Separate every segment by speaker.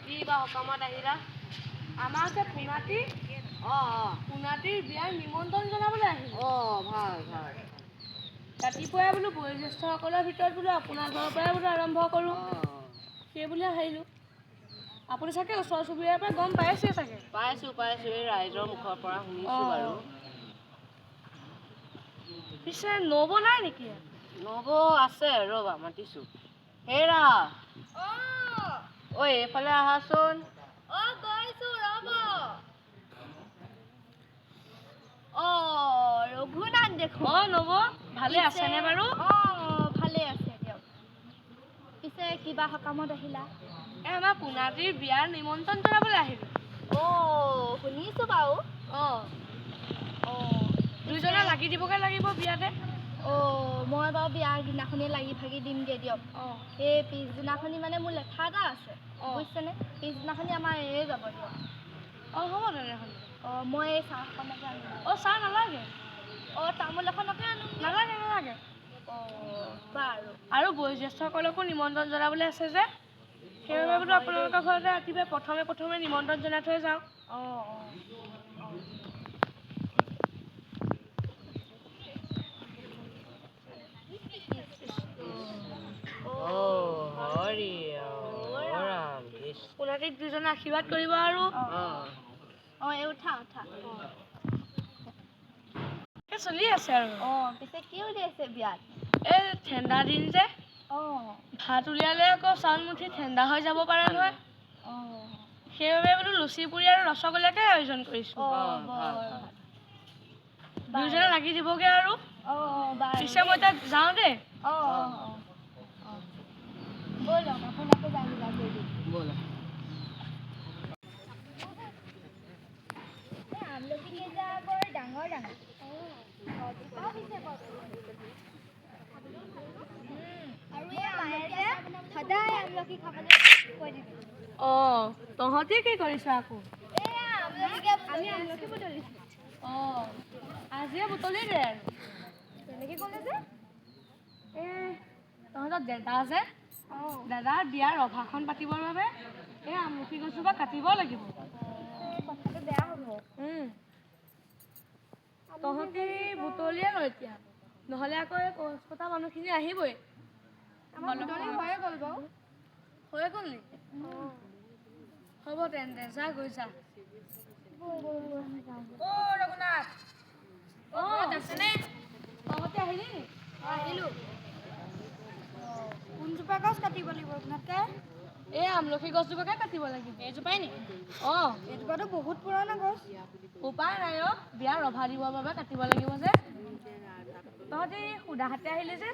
Speaker 1: কি বা সকামত আহিলা?
Speaker 2: আমাৰ যে পুনাতি পুনাতিৰ বিয়াৰ নিমন্ত্ৰণ জনাবলৈ আহিলোঁ।
Speaker 1: ভাল ভাল।
Speaker 2: ৰাতিপুৱাই বোলো বয়োজ্যেষ্ঠসকলৰ ভিতৰত বোলো আপোনাৰ ঘৰৰ পৰাই বোলো আৰম্ভ কৰোঁ। সেই বুলি আহিলোঁ। আপুনি চাগে ওচৰ চুবুৰীয়াৰ পৰা গম পাইছে চাগে?
Speaker 1: পাইছোঁ এই ৰাইজৰ মুখৰ পৰা শুনিছোঁ বাৰু।
Speaker 2: পিছে নবৌ নাই নেকি?
Speaker 1: নবৌ আছে, ৰ'বা মাতিছোঁ। হেৰা ঐ এইফালে আহাচোন।
Speaker 3: গৈছোঁ ৰ'ব। ৰঘুনাথ দেখোন।
Speaker 2: নবৌ ভালে আছেনে বাৰু?
Speaker 3: ভালে আছে দিয়ক। পিছে কিবা সকামত আহিলা?
Speaker 2: আমাৰ পুনাতিৰ বিয়াৰ নিমন্ত্ৰণ জনাবলৈ আহিলোঁ।
Speaker 3: শুনিছোঁ বাৰু।
Speaker 2: দুইজনে লাগি দিবগৈ লাগিব বিয়াতে।
Speaker 3: মই বাৰু বিয়াৰ দিনাখনেই লাগি ভাগি দিমগৈ দিয়ক। এই পিছদিনাখনি মানে মোৰ লেঠা এটা আছে বুজিছেনে? পিছদিনাখনি আমাৰ এয়ে যাব দিয়ক।
Speaker 2: হ'ব তেনেহ'লে।
Speaker 3: মই এই চাহকণকে আনিম।
Speaker 2: চাহ নালাগে।
Speaker 3: তামোল এখনকে আনোঁ।
Speaker 2: নালাগে।
Speaker 3: বাৰু।
Speaker 2: আৰু বয়োজ্যেষ্ঠসকলকো নিমন্ত্ৰণ জনাবলৈ আছে যে, সেইবাবে বোলো আপোনালোকৰ ঘৰতে ৰাতিপুৱাই প্ৰথমে নিমন্ত্ৰণ জনাই থৈ যাওঁ।
Speaker 1: হৰি ৰাম কৃষ্ণ।
Speaker 2: পুনাতিক দুজনে আশীৰ্বাদ কৰিব আৰু।
Speaker 3: উঠা।
Speaker 2: চলি আছে আৰু।
Speaker 3: পিছে কি উলিয়াইছে বিয়াত?
Speaker 2: এই ঠাণ্ডা দিন যে, ভাত উলিয়ালে আকৌ চাউল মুঠি ঠাণ্ডা হৈ যাব পাৰে নহয়। সেইবাবে বোলো লুচি পুৰি আৰু ৰসগোল্লাকে আয়োজন কৰিছোঁ। দুইজনে লাগি দিবগৈ আৰু। পিছে মই তাত যাওঁ দেই।
Speaker 3: ব'লক আপোনাকো জানিলা কৰি দিম।
Speaker 1: ব'লা।
Speaker 3: আমলখি কেইটা বৰ ডাঙৰ। আৰু এই মায়ে যে সদায় আমলখি খাবলৈ কৈ দিবি।
Speaker 2: তহঁতি কি কৰিছ আকৌ?
Speaker 3: আমি আমলখি বুটলিছোঁ।
Speaker 2: আজিয়ে বুটলি দে আৰু।
Speaker 3: তেনেকৈ ক'লে যে?
Speaker 2: তহঁতৰ দাদাৰ বিয়াৰ ৰভাখন পাতিবৰ বাবে এই আমলখি গছজোপা কাটিব লাগিব।
Speaker 3: কথাটো বেয়া হ'ব।
Speaker 2: তহঁতি বুটলিয়ে ল এতিয়া, নহ'লে আকৌ এই কচ কটা মানুহখিনি আহিবই।
Speaker 3: হৈয়ে গ'ল বাৰু।
Speaker 2: হৈ গ'ল নেকি? হ'ব তেন্তে যা গৈ যা। ৰঘুনাথ আছেনে? তহঁতি আহিলি নি?
Speaker 3: আহিলোঁ। কোনজোপা গছ কাটিব লাগিব আপোনালোকে?
Speaker 2: এই আমলখি গছজোপাকে কাটিব লাগিব।
Speaker 3: এইজোপাই নেকি?
Speaker 2: এইজোপাটো বহুত পুৰণা গছ। উপায় নাই বিয়াৰ ৰভা দিবৰ বাবে কাটিব লাগিব যে। তহঁতি সুধা হাতে আহিলি যে?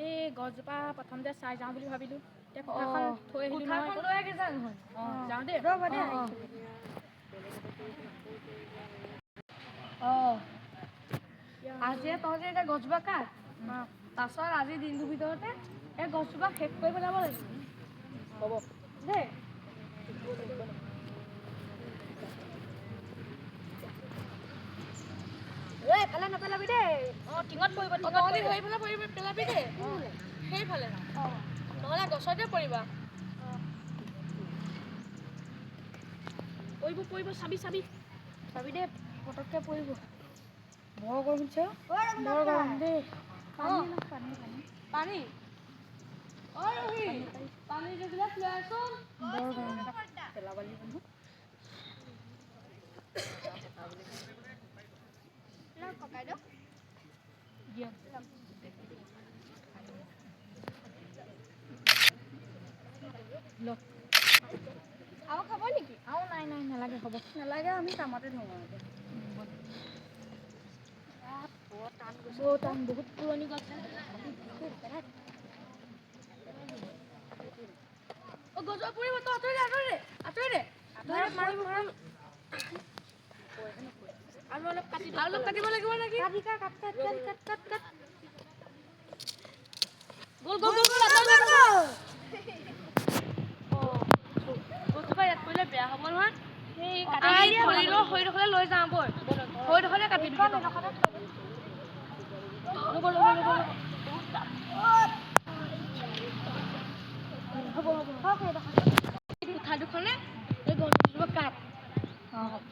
Speaker 3: এই গছজোপা প্ৰথমতে চাই যাওঁ বুলি ভাবিলোঁ। এতিয়া কোঠাখন থৈ আহিলোঁ
Speaker 2: কোঠাখন লৈ আহি যা নহয়।
Speaker 3: যাওঁ দেই।
Speaker 2: আজিয়ে তহঁতি এতিয়া গছজোপা কাট। পাছত আজি দিনটোৰ ভিতৰতে এই গছজোপা শেষ কৰি পেলাব লাগিব।
Speaker 3: হ'ব
Speaker 2: দেই।
Speaker 3: এফালে নেপেলাবি দেই। টিঙত পৰিব।
Speaker 2: তহঁতি সেইফালে পেলাবি দেই। সেইফালে নহ'লে গছতে পৰিবা।
Speaker 3: পৰিব চাবি দেই, পটককৈ পৰিব। বৰ গৰম হৈছে। বৰ গৰম দেই।
Speaker 2: পানী ৰহি পানী দুগিলাচ লৈ আছোন।
Speaker 3: বৰ গৰম পেলাব লাগিব নহয়। দিয়ক। আৰু খাব নেকি? আৰু নাই নালাগে হ'ব।
Speaker 2: নালাগে আমি কামতে ধৰোঁ আৰু।
Speaker 3: বহুত পুৰণি গছ।
Speaker 2: গছজোপা পৰিব, তই আঁতৰি দে।
Speaker 3: আৰু অলপ কাটিব
Speaker 2: লাগিব নেকি?
Speaker 3: কাট।
Speaker 2: গ'ল। গছজোপা ইয়াত পৰিলে বেয়া হ'ব নহয়। খৰিডোখৰলৈ লৈ যাওঁ বৈ। খৰিডোখৰতে কাটিবি। পথাৰ দুখনে এই গছজোপা কাট হ'ব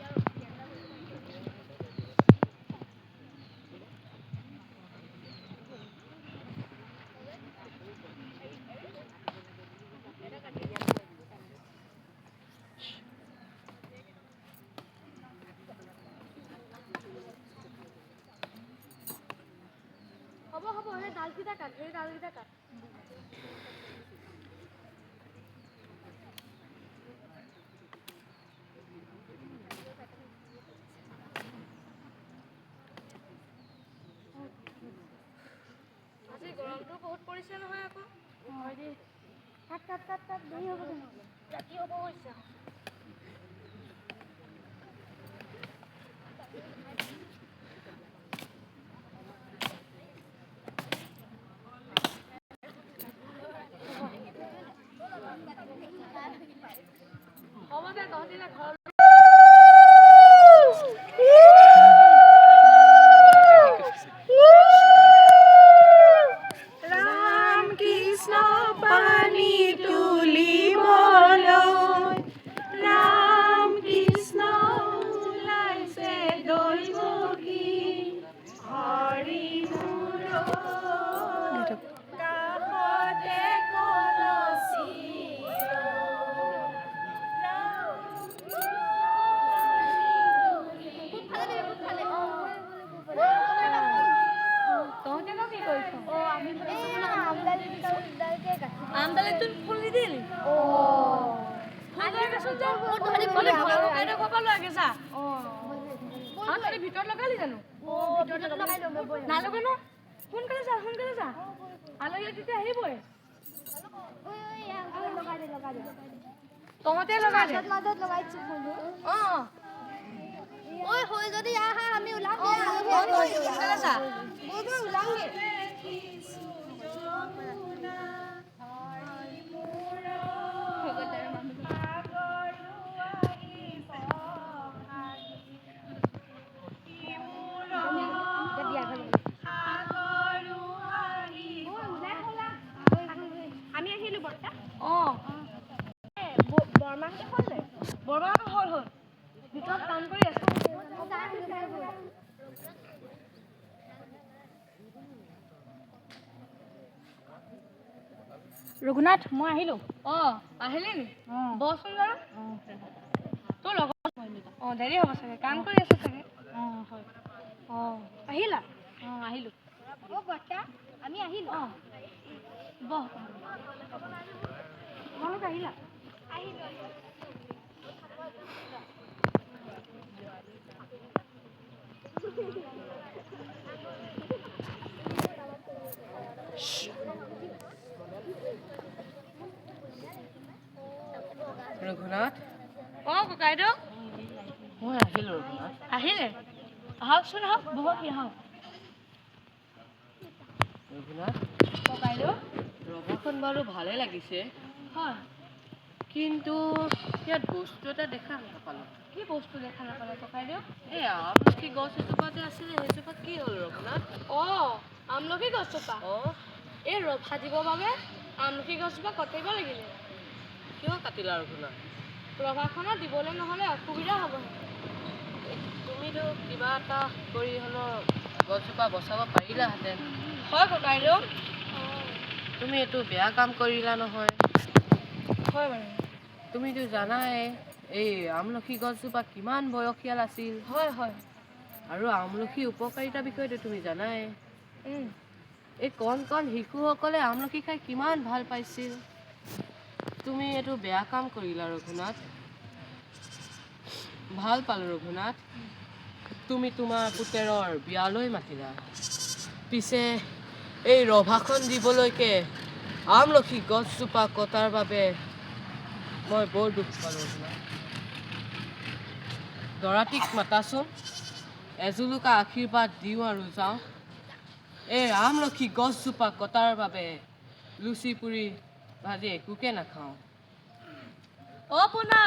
Speaker 2: সেই ডালকেইটা কাট আজি গৰমটো বহুত পৰিছে নহয় আকৌ হয় দেই কাট দেৰি হ'ব নহ'লে ৰাতি হ'ব হৈছে হ'ব দে তহঁতি না ঘৰ আমদালে তুই ফুল দি দিলি ফুল লাগে সঞ্জ মানে ঘৰৰ পৰা লৈ আগে যা ভিতৰত লগালি জানো ভিতৰত লগাই নালগে ন সোনকালে যা আলহী তেতিয়া আহিবই তহঁতে লগাই দে মাজত লগাইছো ওই হৈ যদি আহা আমি ওলাম সোনকালে যা ওলামগে আমি আহিলো বৰ্তা বৰমাহঁতে হ'ল ভিতৰত কাম কৰি আছো ৰঘুনাথ মই আহিলো আহিলি নি বচোন বাৰু তোৰ লগত দেৰি হ'ব চাগে কাম কৰি আছে চাগে হয় আহিলা আহিলো বৰ্তা আমি আহিলো বহ তোমালোক আহিলা
Speaker 1: ৰঘুনাথ
Speaker 2: ককাইদেউ
Speaker 1: মই আহিলো ৰঘুনাথ
Speaker 2: আহিলে আহকচোন আহক বহক আহক
Speaker 1: ৰঘুনাথ
Speaker 2: ককাইদেউ
Speaker 1: ৰভাখন বাৰু ভালে লাগিছে
Speaker 2: হয়
Speaker 1: কিন্তু ইয়াত বস্তু এটা দেখা নাপালো
Speaker 2: কি বস্তু দেখা নাপালে ককাইদেউ
Speaker 1: এই আমলখি গছ এজোপা যে আছিলে সেইজোপা কি হ'ল ৰঘুনাথ
Speaker 2: আমলখি গছজোপা এই ৰভা দিবৰ বাবে আমলখি গছজোপা কাটিব লাগিলে
Speaker 1: কিয় কাটিলা ৰঘুনাথ
Speaker 2: ৰভাখনত দিবলৈ নহ'লে অসুবিধা হ'ব
Speaker 1: তুমিতো কিবা এটা কৰি হ'লেও গছজোপা বচাব পাৰিলাহেঁতেন
Speaker 2: হয় ককাইদেউ
Speaker 1: তুমি এইটো বেয়া কাম কৰিলা নহয়
Speaker 2: হয় বাৰু
Speaker 1: তুমিতো জানাই এই আমলখি গছজোপা কিমান বয়সীয়াল আছিল
Speaker 2: হয় হয়
Speaker 1: আৰু আমলখিৰ উপকাৰিতাৰ বিষয়েতো তুমি জানাই
Speaker 2: এই
Speaker 1: কণ শিশুসকলে আমলখি খাই কিমান ভাল পাইছিল তুমি এইটো বেয়া কাম কৰিলা ৰঘুনাথ ভাল পালো ৰঘুনাথ তুমি তোমাৰ পুতেৰৰ বিয়ালৈ মাতিলা পিছে এই ৰভাখন দিবলৈকে আমলখি গছজোপা কটাৰ বাবে মই বৰ দুখ পালোঁ ৰঘুনাথ দৰাটিক মাতাচোন এজোলোকা আশীৰ্বাদ দিওঁ আৰু যাওঁ এই আমলখি গছজোপা কটাৰ বাবে লুচি পুৰি ভাজি একোকে নাখাওঁ
Speaker 2: পোনা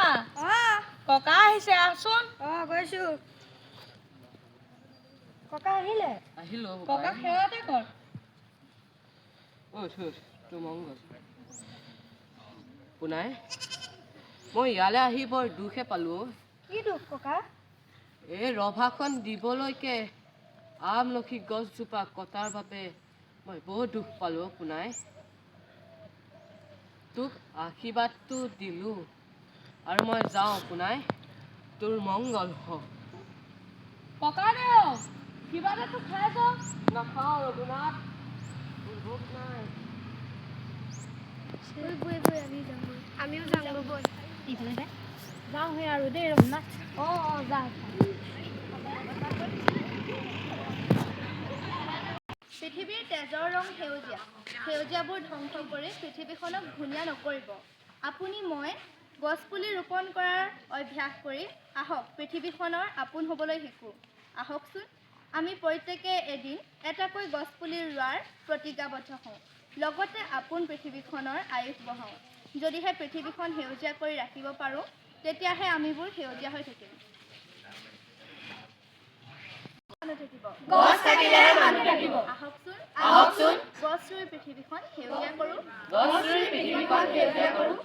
Speaker 2: ককা আহিছে আহচোন গৈছো ককা আহিলে
Speaker 1: আহিলোঁ
Speaker 2: ককা সেৱাতে কৰ
Speaker 1: তোৰ মংগল পোনাই মই ইয়ালৈ আহি বৰ দুখে পালোঁ।
Speaker 3: কি দুখ ককা?
Speaker 1: এই ৰভাখন দিবলৈকে আমলখি গছজোপা কটাৰ বাবে মই বহুত দুখ পালোঁ পোনাই। তোক আশীৰ্বাদটো দিলোঁ আৰু মই যাওঁ পোনাই, তোৰ মংগল হওক।
Speaker 2: ককাদেউ কিবা এটাতো খাই যাওক।
Speaker 1: নাখাওঁ ৰঘুনাথ, তোৰ ভোক নাই।
Speaker 2: আমিও যাওঁ বৈ ইফালে দে যাওঁ সেই আৰু দেই ৰঘুনাথ। অঁ যাওঁ।
Speaker 3: পৃথিৱীৰ তেজৰ ৰং সেউজীয়া। সেউজীয়াবোৰ ধ্বংস কৰি পৃথিৱীখনক ধুনীয়া নকৰিব। আপুনি মই গছপুলি ৰোপণ কৰাৰ অভ্যাস কৰি আহক পৃথিৱীখনৰ আপোন হ'বলৈ শিকোঁ। আহকচোন আমি প্ৰত্যেকে এদিন এটাকৈ গছপুলি ৰোৱাৰ প্ৰতিজ্ঞাবদ্ধ হওঁ। লগতে আপোন পৃথিৱীখনৰ আয়ুস বঢ়াওঁ। যদিহে পৃথিৱীখন সেউজীয়া কৰি ৰাখিব পাৰোঁ, তেতিয়াহে আমিবোৰ সেউজীয়া হৈ থাকিম। গছ থাকিলেহে মানুহ থাকিব। আহকচোন গছ ৰুই পৃথিৱীখন সেউজীয়া কৰোঁ।